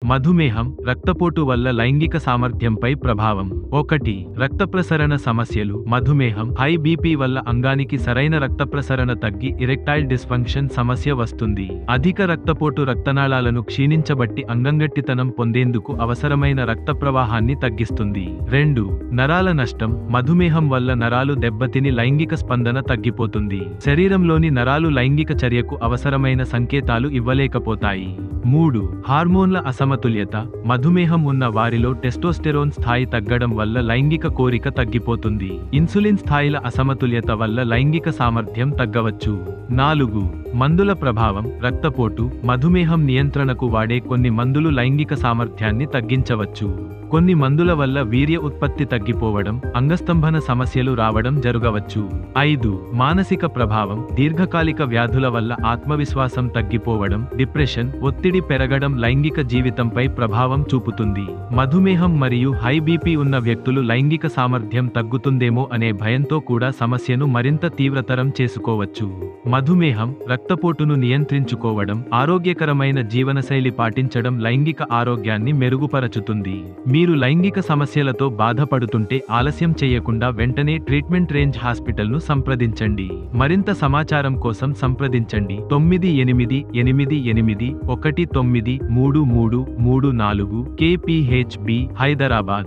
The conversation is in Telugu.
మధుమేహం, రక్తపోటు వల్ల లైంగిక సామర్థ్యంపై ప్రభావం. 1. రక్త ప్రసరణ సమస్యలు. మధుమేహం, హై బీపీ వల్ల అంగానికి సరైన రక్త ప్రసరణ తగ్గి ఇరెక్టైల్ డిస్ఫంక్షన్ సమస్య వస్తుంది. అధిక రక్తపోటు రక్తనాళాలను క్షీణించబట్టి అంగంగట్టితనం పొందేందుకు అవసరమైన రక్త ప్రవాహాన్ని తగ్గిస్తుంది. 2. నరాల నష్టం. మధుమేహం వల్ల నరాలు దెబ్బతిని లైంగిక స్పందన తగ్గిపోతుంది. శరీరంలోని నరాలు లైంగిక చర్యకు అవసరమైన సంకేతాలు ఇవ్వలేకపోతాయి. 3. హార్మోన్ల అసమతుల్యత. మధుమేహం ఉన్న వారిలో టెస్టోస్టెరోన్ స్థాయి తగ్గడం వల్ల లైంగిక కోరిక తగ్గిపోతుంది. ఇన్సులిన్ స్థాయిల అసమతుల్యత వల్ల లైంగిక సామర్థ్యం తగ్గవచ్చు. 4. మందుల ప్రభావం. రక్తపోటు, మధుమేహం నియంత్రణకు వాడే కొన్ని మందులు లైంగిక సామర్థ్యాన్ని తగ్గించవచ్చు. కొన్ని మందుల వల్ల వీర్య ఉత్పత్తి తగ్గిపోవడం, అంగస్తంభన సమస్యలు రావడం జరగవచ్చు. 5. మానసిక ప్రభావం. దీర్ఘకాలిక వ్యాధుల వల్ల ఆత్మవిశ్వాసం తగ్గిపోవడం, డిప్రెషన్, ఒత్తిడి పెరగడం లైంగిక జీవితంపై ప్రభావం చూపుతుంది. మధుమేహం మరియు హై బీపీ ఉన్న వ్యక్తులు లైంగిక సామర్థ్యం తగ్గుతుందేమో అనే భయంతో కూడా సమస్యను మరింత తీవ్రతరం చేసుకోవచ్చు. మధుమేహం, రక్తపోటును నియంత్రించుకోవడం, ఆరోగ్యకరమైన జీవనశైలి పాటించడం లైంగిక ఆరోగ్యాన్ని మెరుగుపరచుతుంది. మీరు లైంగిక సమస్యలతో బాధపడుతుంటే ఆలస్యం చేయకుండా వెంటనే ట్రీట్మెంట్ రేంజ్ హాస్పిటల్ను సంప్రదించండి. మరింత సమాచారం కోసం సంప్రదించండి 9888193334 KPHB, హైదరాబాద్.